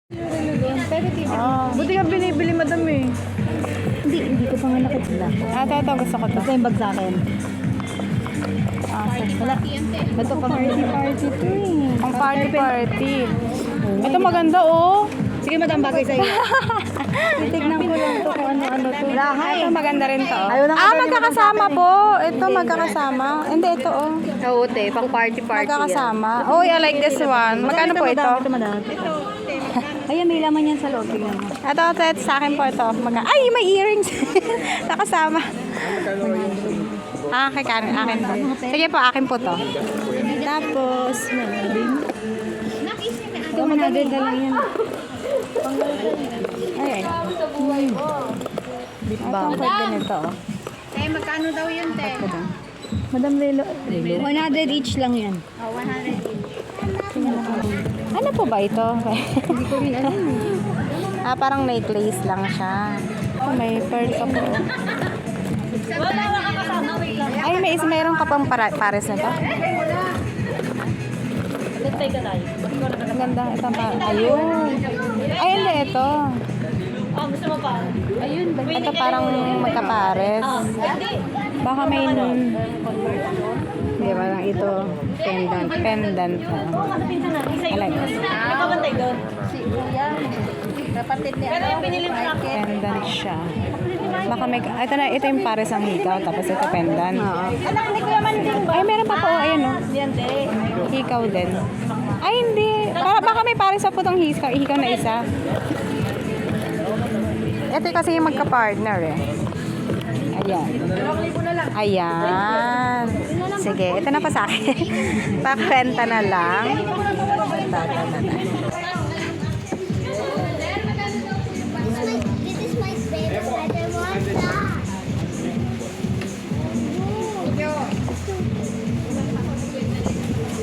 Buti ka binibili, madam eh. Hindi ko pa nga nakita. Ito, gusto ko to. Ito yung bag sa akin. Wala. Ito pang party to eh. Pang party. Ito maganda oh. Sige madam, bagay sa'yo. Titignan ko lang to kung ano-ano to. Ito maganda rin to. Ayaw na nga daw Magkakasama po. Ito magkakasama. Hindi, ito oh. Oo, te. Pang party. Magkakasama. Oh, I like this one. Magkano po ito? Ito madam. Ayan, may laman yan sa loob. Tingnan mo. Ito, sa akin po ito. Ay, may earrings. Nakasama. Akin po. Sige po, akin po to. Tapos, Ito manadenda lang yan. ay. Ito, ganito. Magkano daw yun, te? Madam Lelo. 100 each lang yan. Oh, 100 each. Ano po ba ito? Hindi ko rin alam. Parang necklace lang siya. May pearl ka po. Ay, mayroon ka pang pares na to? Let's ka tayo. Ang ganda. Ito pa. Ayun. Ay, hindi. Ito. Gusto mo pa? Ayun. Ito parang magkapares. Baka may hindi ba lang ito. Pendant. I like this. Nakabantay doon. Si Kuya. Kapatid ni Pero yung pinili mo na Pendant siya. Baka may, ito yung pares ang hikaw, tapos ito pendant. Anak ni Kuya Manding ba? Ay, meron pa po. Ayan o. Yan, te. Hikaw din. Ay, hindi. Baka may pares pa po itong hikaw na isa. Ito kasi yung magka-partner eh. Ayan. Ayan. Sige, ito na pa sa akin. Pakrenta na lang. This is my favorite. I want that.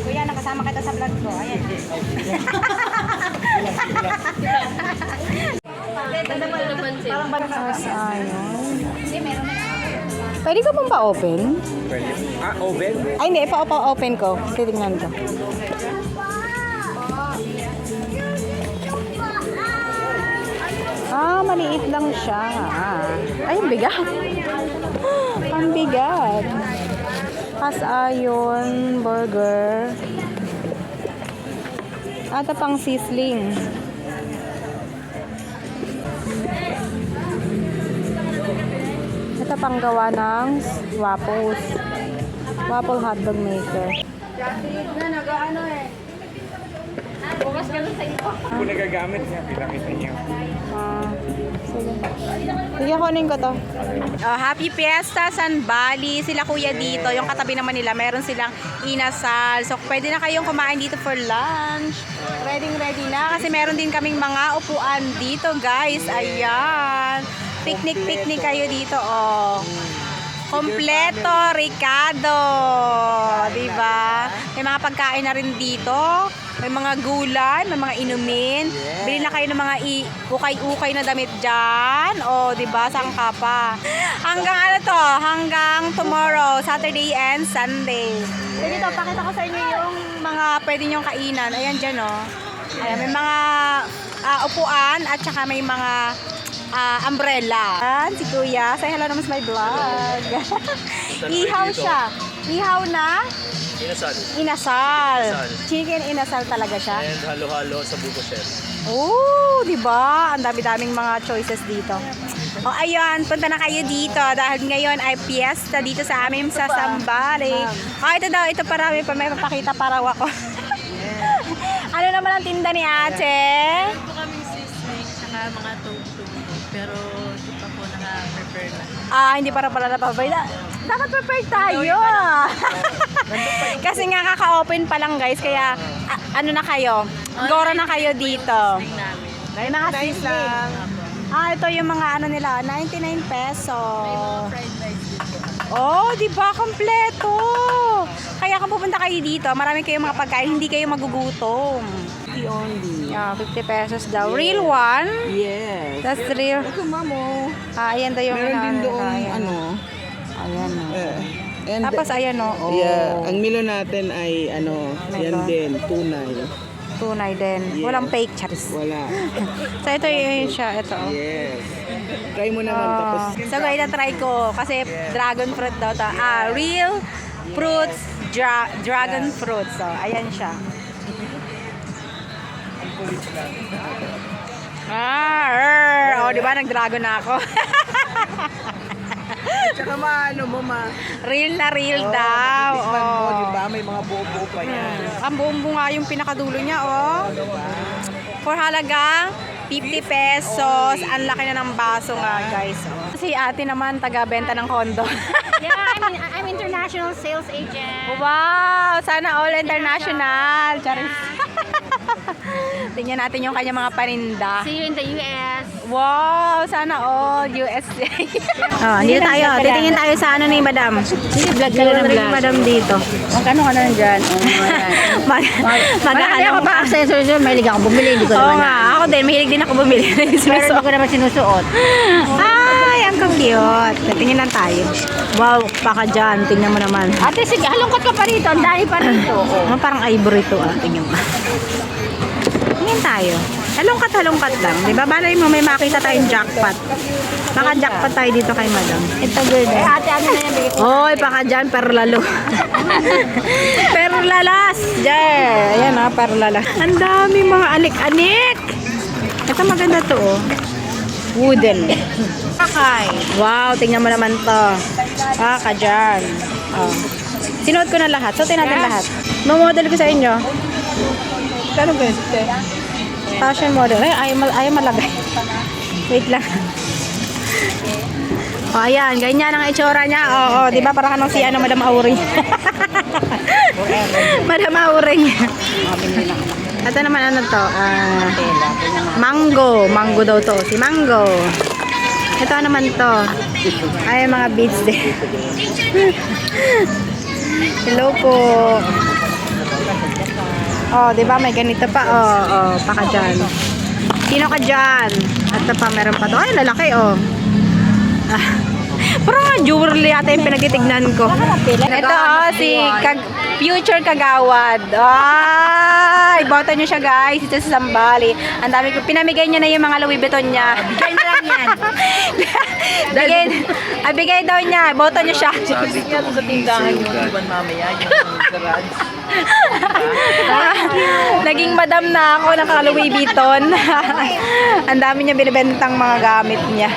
Kuya, nakasama kita sa vlog ko. Ayan. Tapos, ayun. Pwede ko pong pa-open? Pwede. Oven? Ay, hindi. Pa-open ko. Titignan ko. Maliit lang siya. Ay, ang bigat. Ang bigat. Kas-ayon, burger. Ito pang sizzling. Ito pang gawa ng waffles. Waffle hotdog maker. Kung nagagamit niya, pinakita niya. Sige. Sige, kunin ko to. Happy Fiesta San Bali. Sila kuya dito. Yung katabi naman nila, meron silang inasal. So, pwede na kayong kumain dito for lunch. Ready na. Kasi meron din kaming mga upuan dito, guys. Ayan. Picnic kayo dito, oh. Kompleto, Ricardo. Diba? May mga pagkain na rin dito. May mga gulay, may mga inumin. Bili na kayo ng mga ukay-ukay na damit dyan. O, diba? Saan ka pa? Hanggang tomorrow, Saturday and Sunday. So, dito, pakita ko sa inyo yung mga pwede nyong kainan. Ayan dyan, o. Ayan, may mga upuan at saka may mga umbrella. Ayan, si Kuya. Say hello naman sa my vlog. Ihaw siya. Ihaw na? Inasal. Chicken inasal talaga siya. And halo-halo sa buko shell. Oh, di ba? Ang dami-daming mga choices dito. Oh, ayun, punta na kayo dito dahil ngayon ay fiesta dito sa amin sa Sambales. Oh, ito daw, ito parami pa may papakita paraw ako. Ano naman ang tinda ni Ate? Ito kaming sisig, saka mga tugtog. Pero ito pa po naka-prepare na. Hindi para pala napabay na. Dapat prepared tayo. Kasi nga kaka-open pa lang guys, kaya ano na kayo? Goro na kayo dito. Namin. Mga sisig. Ito yung mga ano nila, 99 pesos. Fried rice dito. Oh, di ba? Kompleto. Kaya kung pupunta kayo dito, marami kayong mga pagkain, hindi kayo magugutom. Only. 50 pesos daw. Real one? Yes. That's real. Ito, mamo. Ayan daw yung Meron din inaano doon, nila. Ayan. ano. Ayan o. And Tapos ayan o. Oh. yeah, ang milo natin ay ano, yan Ito. din, tunay. Tunay din. Yes. Walang fake, charis. Wala. So, ito yun siya. Ito. Yes. Try mo naman tapos. So, guys, na-try ko. Kasi dragon fruit daw to. Real fruits, dragon fruit. So, ayan siya. Oh, di ba? Nag-dragon na ako. Tsaka maano mo Real na real daw. Tikman mo, Oh. di ba? May mga buo-buo pa yan. Ang buong bunga yung pinakadulo niya, oh. For halagang 50 pesos. Ang laki na ng baso nga, guys. Oh. Si ate naman, taga-benta ng kondo. Yeah, I'm international sales agent. Wow! Sana all international. Charis. Tingnan natin yung kanya mga paninda. See you in the US. Wow! Sana all USA. Dito tayo. Titingin tayo sa ano ni Madam. Vlog ka lang ng vlog. Madam dito. Magkano ka na dyan? Marami ako pa accessories yun. Mahilig ako bumili. Hindi ko Oo naman nga. Ako din. Mahilig din ako bumili. Pero hindi ko naman sinusuot. Ay, ang cute. Tingin lang tayo. Wow, baka dyan. Tingnan mo naman. Ate, sige, halungkot ka pa rito. Ang dami pa rito. Parang ivory to. Tingnan mo. Tingin tayo. Halungkat lang. Di ba? Balay mo, may makita tayong jackpot. Baka jackpot tayo dito kay Madam. Ito good. Ate, ano na yan? Bigay ko. Oy, baka dyan, perlalo. Perlalas. Diyan. Ayan ha, perlalas. Ang dami mga anik-anik. Ito maganda to, oh. Wooden. Okay. Wow, tingnan mo naman to. Baka dyan. Oh. Sinuot ko na lahat. Suotin natin lahat. Mamodel ko sa inyo. Kano ba yun? Fashion model. Ay, ayaw malagay. Wait lang. O, ayan. Ganyan ang itsura niya. Oo, di ba? Parang anong si ano, Madam Auring. Madam Auring. Ito naman ano to? Mango. Mango daw to. Si Mango. Ito naman to. Ay, mga beads din. Hello po. Oh, di ba may ganito pa? Oh, pa ka dyan. Sino ka dyan? At pa, meron pa to. Ay, lalaki, oh. Parang nga jewelry yata yung pinagtitignan ko. Ito, oh, si Future Kagawad. Ay, boto nyo siya, guys. Ito sa Sambali. Ang dami ko. Pinamigay niya na yung mga Louis Vuitton niya. Bigay na lang yan. Bigay daw niya. Boto nyo siya. Sabi ko sa tindahan yung iban mamaya, yung garage. Naging madam na ako ng Louis Vuitton. Ang dami niya binibentang mga gamit niya.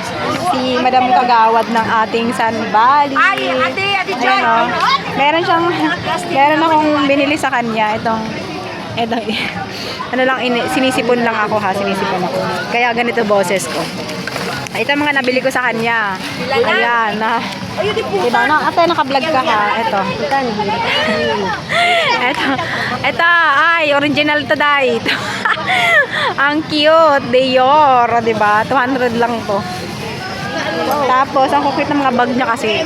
Si Madam Kagawad ng ating Sambali. Ay, ate Ayan, oh. Meron akong binili sa kanya. Itong ano lang, sinisipon lang ako ha. Sinisipon ako. Kaya ganito boses ko. Ito mga nabili ko sa kanya. Ayan, na. Diba, no? Ate, naka-vlog ka ha. Ito. Ito, ay, original to dahil. Ang cute, Dior, diba? 200 lang to. Tapos, ang cute ng mga bag niya kasi,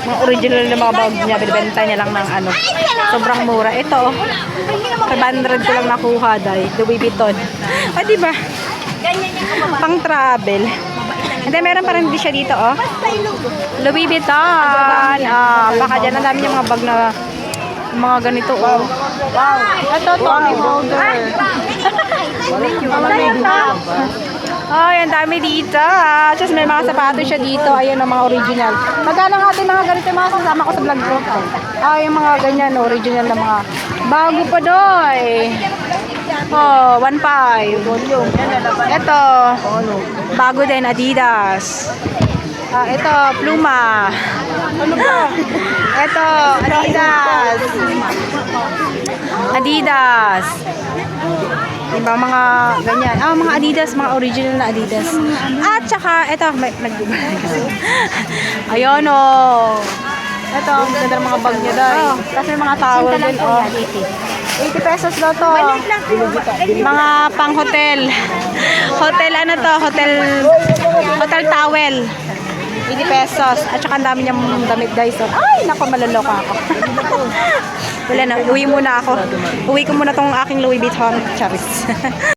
mga original na mga bag niya, binibenta niya lang ng ano, sobrang mura. Ito, 500 ko lang nakuha dahil, Louis Vuitton. O, diba? Pang travel. And then, meron pa rin din siya dito, oh. Louis Vuitton. Baka dyan, ang dami niya mga bag na mga ganito, oh. Wow. Ito, Tommy Hilfiger. Ay, ang dami dito. Just may mga sapatos siya dito. Ayun ang mga original. Magkano nga ating mga ganito mga kasama ko sa vlog ko? Yung mga ganyan, original na mga bago pa doy. Oh, 1.5. Ito, bago din, Adidas. Ito, Pluma. Ito, Adidas. Adidas. Diba, mga ganyan. Mga Adidas, mga original na Adidas. At saka, ito, ayun, oh. Ito, ang ganda ng mga bag niya dahil. Tapos may mga towel din, oh. 80 pesos daw to. Mga pang hotel. Hotel, ano to? Hotel towel. 80 pesos. At saka ang dami niyang damit, guys. So, ay, naku, maloloka ako. Wala na, uwi muna ako. Uwi ko muna tong aking Louis Vuitton. Charis.